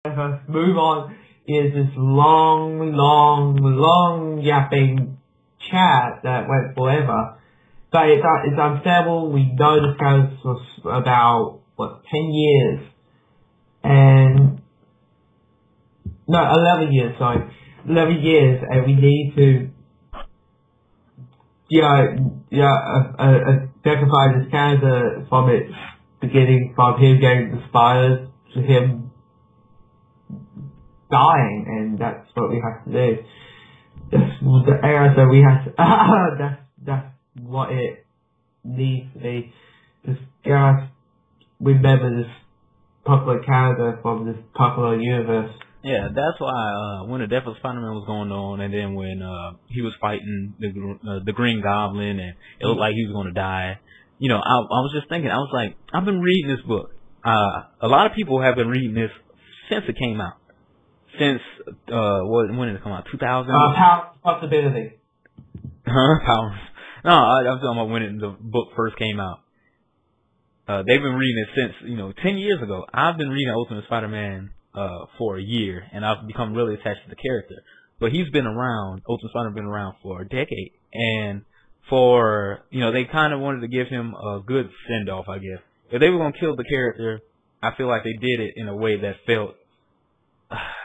Let's move on is this long yapping chat that went forever. But it's understandable. We know this goes for about, 10 years? And, no, 11 years, sorry. 11 years, and we need to, identify this character from its beginning, from him getting the spiders to him dying, and that's what we have to do. That's the era that we have to, that's what it needs to be. Just gotta remember this popular character from this popular universe. Yeah, that's why when the death of Spider-Man was going on, and then when he was fighting the Green Goblin, and it looked like he was going to die, I was just thinking, I was like, I've been reading this book. A lot of people have been reading this since it came out. Since, when did it come out? 2000? Possibility. Powers. No, I'm talking about when the book first came out. They've been reading it since, 10 years ago. I've been reading Ultimate Spider-Man for a year, and I've become really attached to the character. But he's been around, Ultimate Spider-Man been around for a decade. And they kind of wanted to give him a good send-off, I guess. If they were going to kill the character, I feel like they did it in a way that felt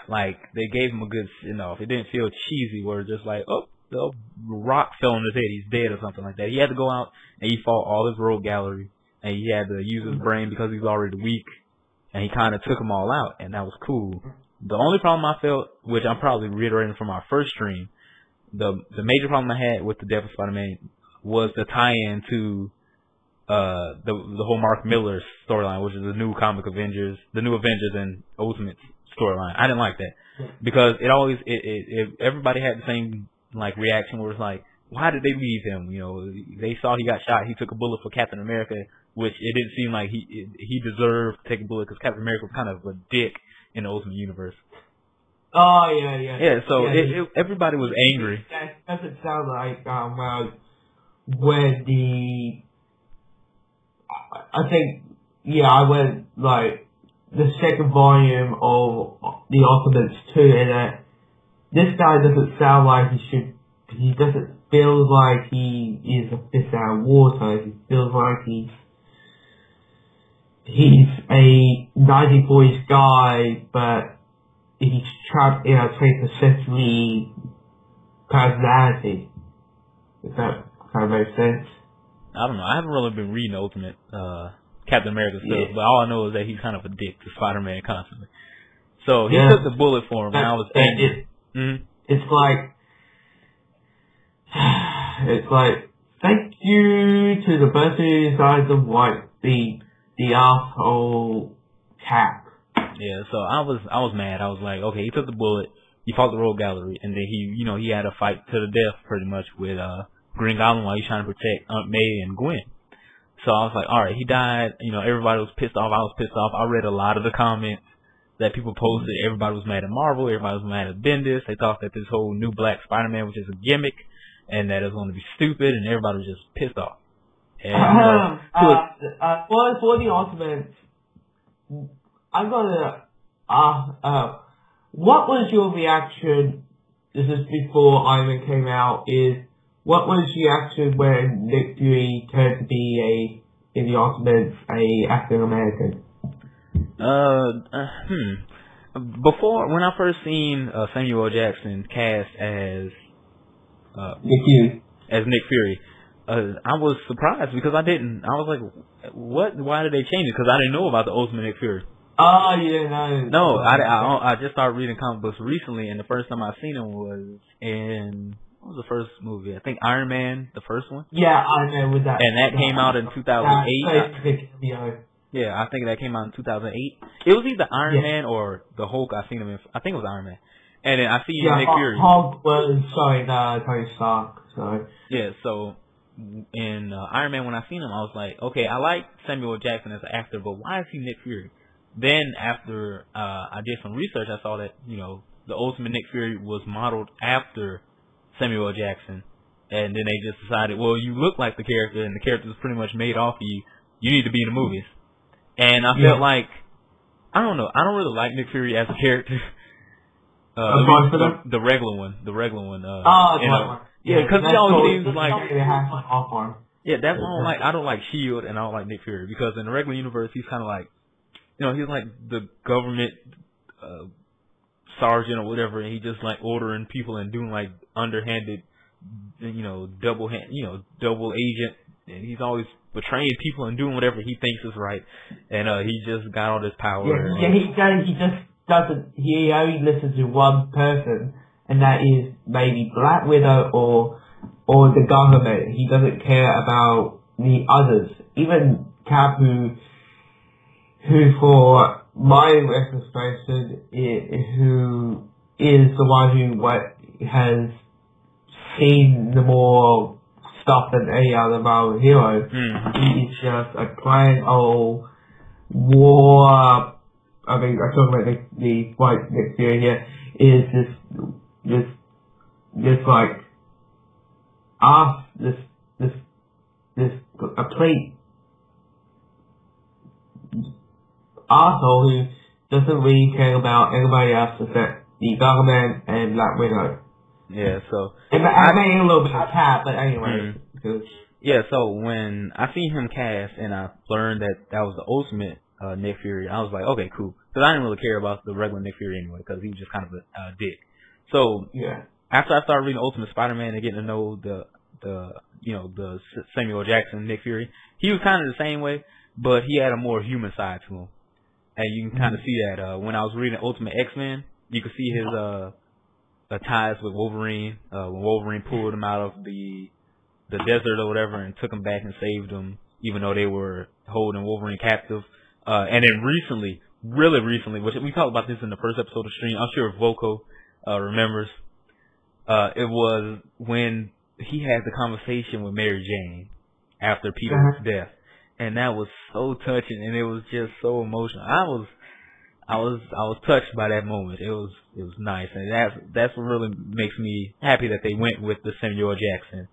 like they gave him a good send-off. It didn't feel cheesy, where it's just like, the rock fell on his head, he's dead or something like that. He had to go out and he fought all his rogue gallery, and he had to use his brain because he's already weak, and he kind of took them all out, and that was cool. The only problem I felt, which I'm probably reiterating from our first stream, the major problem I had with the death of Spider-Man was the tie-in to the whole Mark Millar storyline, which is the new Avengers and Ultimates storyline. I didn't like that because everybody had the same reaction where it's like, why did they leave him? They saw he got shot. He took a bullet for Captain America, which it didn't seem like he deserved to take a bullet because Captain America was kind of a dick in the Ultimate Universe. Oh yeah. Yeah, so everybody was angry. That doesn't sound like when I went the second volume of the Ultimates 2, and this guy doesn't sound like he doesn't feel like he is a fish out of water. He feels like he's a 1940s guy, but he's trapped in a 21st century personality. If that kind of makes sense. I don't know. I haven't really been reading Ultimate Captain America stuff, but all I know is that he's kind of a dick to Spider-Man constantly. So he took the bullet for him, and I was angry. It's like, thank you to the person who decided to wipe the asshole cap. Yeah, so I was mad. I was like, okay, he took the bullet, he fought the Rogue Gallery, and then he had a fight to the death pretty much with Green Goblin while he's trying to protect Aunt May and Gwen. So I was like, alright, he died. Everybody was pissed off. I was pissed off. I read a lot of the comments that people posted. Everybody was mad at Marvel. Everybody was mad at Bendis. They thought that this whole new Black Spider-Man was just a gimmick and that it was going to be stupid, and everybody was just pissed off. And, for the Ultimates, I'm gonna what was your reaction? This is before Iron Man came out. What was your reaction when Nick Fury turned to be in the Ultimates a African American? Before, when I first seen Samuel L. Jackson cast as Nick Fury, I was surprised because I was like, what? Why did they change it? Because I didn't know about the Ultimate Nick Fury. Oh, you didn't know? No, I just started reading comic books recently, and the first time I seen him was in, what was the first movie? I think Iron Man, the first one. Yeah, Iron Man with that. And that came out in 2008. Yeah, I think that came out in 2008. It was either Iron Man or the Hulk. I seen him in. I think it was Iron Man. And then I see Nick Fury. Hulk was Tony Stark. So yeah, so in Iron Man, when I seen him, I was like, okay, I like Samuel L. Jackson as an actor, but why is he Nick Fury? Then after I did some research, I saw that the Ultimate Nick Fury was modeled after Samuel L. Jackson, and then they just decided, well, you look like the character, and the character is pretty much made off of you. You need to be in the movies. And I felt like I don't know. I don't really like Nick Fury as a character. The regular one. Yeah, because he always seems like. Yeah, that's why I don't like. I don't like Shield, and I don't like Nick Fury because in the regular universe, he's kind of like, he's like the government sergeant or whatever, and he just like ordering people and doing like underhanded, double agent, and he's always betraying people and doing whatever he thinks is right, and he just got all this power. Yeah, he just doesn't. He only listens to one person, and that is maybe Black Widow or the government. He doesn't care about the others. Even Cap, who for my retrospective, who is the one who has seen the more stuff than any other Marvel hero. He is just a plain old war. I mean, I'm talking about the white Nick Fury here. Is this like this complete arsehole who doesn't really care about anybody else except the government and Black Widow. Yeah, so I made a little bit of Cap, but anyway. Yeah, so when I seen him cast and I learned that was the ultimate Nick Fury, I was like, okay, cool, because I didn't really care about the regular Nick Fury anyway, because he was just kind of a dick. So after I started reading Ultimate Spider-Man and getting to know the Samuel Jackson Nick Fury, he was kind of the same way, but he had a more human side to him. And you can kind of see that when I was reading Ultimate X-Men, you could see his ties with Wolverine. When Wolverine pulled him out of the desert or whatever and took him back and saved him, even though they were holding Wolverine captive. And then recently, really recently, which we talked about this in the first episode of the stream, I'm sure Voco remembers. It was when he had the conversation with Mary Jane after Peter's death. And that was so touching, and it was just so emotional. I was touched by that moment. It was nice, and that's what really makes me happy that they went with the Samuel Jackson.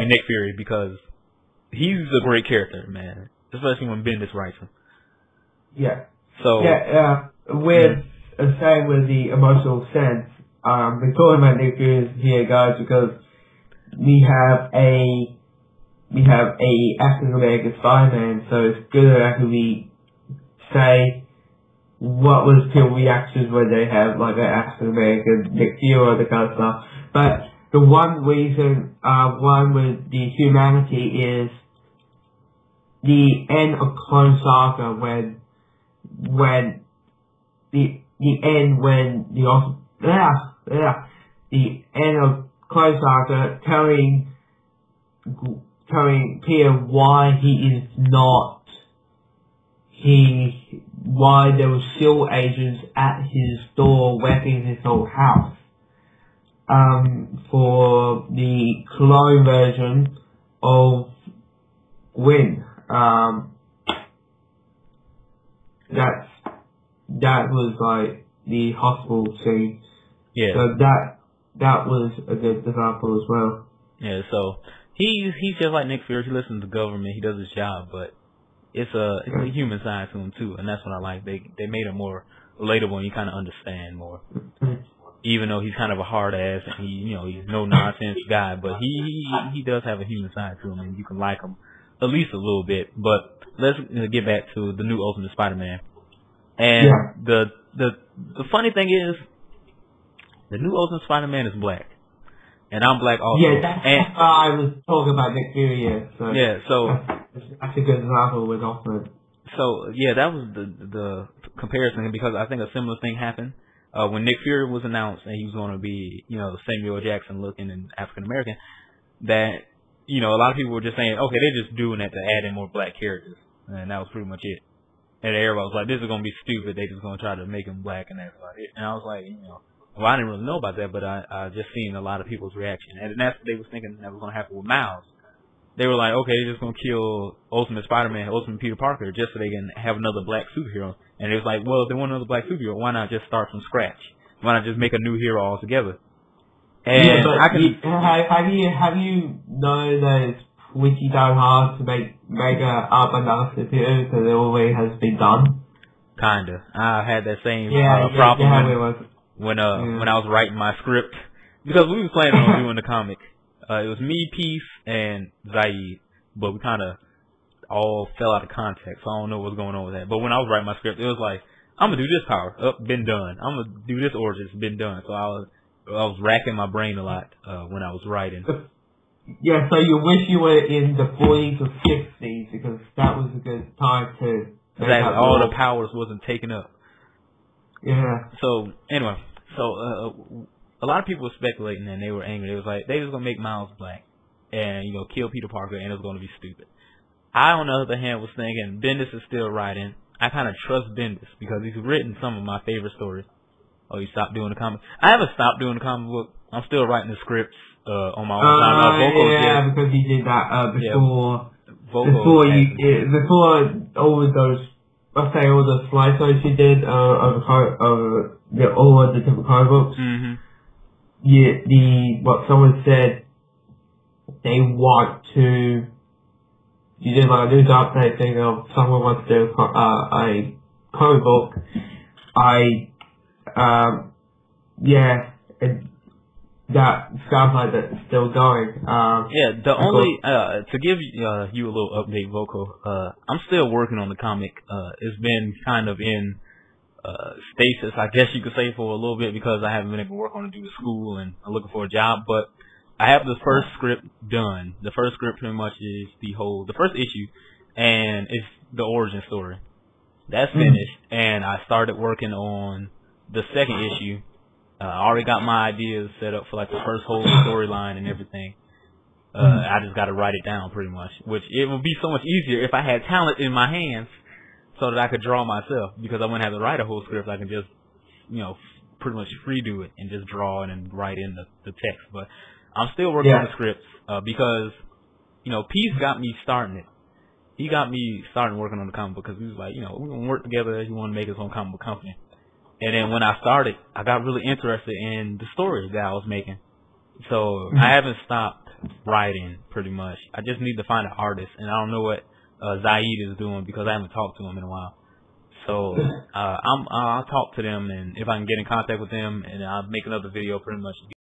Nick Fury, because he's a great character, man. Especially when Bendis writes him. Yeah. So with same with the emotional sense. We're talking about Nick Fury here, guys, because we have a African American Spider-Man, so it's good to actually say what was people's reactions when they have like an African American Nick Fury or the kind of stuff. But the one reason, one with the humanity is the end of Clone Saga when the end of Clone Saga telling Peter why why there were SEAL agents at his door wrecking his whole house. For the clone version of Gwen. That was like the hospital scene. Yeah. So that was a good example as well. Yeah, so he's just like Nick Fury. He listens to the government. He does his job, but it's a human side to him too, and that's what I like. They made him more relatable, and you kind of understand more. Even though he's kind of a hard ass and he's no nonsense guy, but he does have a human side to him, and you can like him at least a little bit. But let's get back to the new Ultimate Spider-Man. And the funny thing is, the new Ultimate Spider-Man is black. And I'm black also. Yeah, that's why I was talking about Nick Fury, so that's a good example with Ultimate. So, yeah, that was the comparison, because I think a similar thing happened when Nick Fury was announced and he was going to be, Samuel Jackson looking and African American, that, a lot of people were just saying, okay, they're just doing that to add in more black characters. And that was pretty much it. And everybody was like, this is going to be stupid. They're just going to try to make him black, and that's about it. And I was like, well, I didn't really know about that, but I just seen a lot of people's reaction. And that's what they was thinking that was going to happen with Miles. They were like, okay, they're just going to kill Ultimate Spider-Man, Ultimate Peter Parker, just so they can have another black superhero. And it was like, well, if they want another black superhero, why not just start from scratch? Why not just make a new hero altogether? And have you know that it's pretty darn hard to make up another CPU because it already has been done. Kinda. I had that same problem when I was writing my script, because we were planning on doing the comic. It was me, Peace, and Zaid, but we kind of all fell out of context, so I don't know what's going on with that. But when I was writing my script, it was like, I'm gonna do this power, been done. I'm gonna do this origin, been done. So I was racking my brain a lot when I was writing. Yeah, so you wish you were in the 40s or 60s because that was a good time to. Exactly, all the powers wasn't taken up. Yeah. So anyway, a lot of people were speculating and they were angry. They was like, they was gonna make Miles black and kill Peter Parker, and it was gonna be stupid. I, on the other hand, was thinking Bendis is still writing. I kind of trust Bendis because he's written some of my favorite stories. Oh, he stopped doing the comic. I haven't stopped doing the comic book. I'm still writing the scripts on my own time. Because he did that before. Yeah, before all of those. I'll say all the slideshows you did of all of the different comic books. Mm-hmm. What someone said, they want to. You did like a news update thing of someone wants to do a comic book. That sounds like that's still going. The only to give you a little update, Voco. I'm still working on the comic. It's been kind of in stasis, I guess you could say, for a little bit because I haven't been able to work on it due to school and I'm looking for a job. But I have the first script done. The first script pretty much is the first issue, and it's the origin story. That's finished, and I started working on the second issue. I already got my ideas set up for like the first whole storyline and everything. I just got to write it down pretty much, which it would be so much easier if I had talent in my hands so that I could draw myself, because I wouldn't have to write a whole script. I can just, pretty much free do it and just draw and then write in the text. But I'm still working on the scripts because, Peace got me starting it. He got me starting working on the comic book because he was like, we're going to work together. He wanted to make his own comic book company. And then when I started, I got really interested in the story that I was making. So I haven't stopped writing pretty much. I just need to find an artist, and I don't know what Zaid is doing because I haven't talked to him in a while. So I'll talk to them, and if I can get in contact with them, and I'll make another video pretty much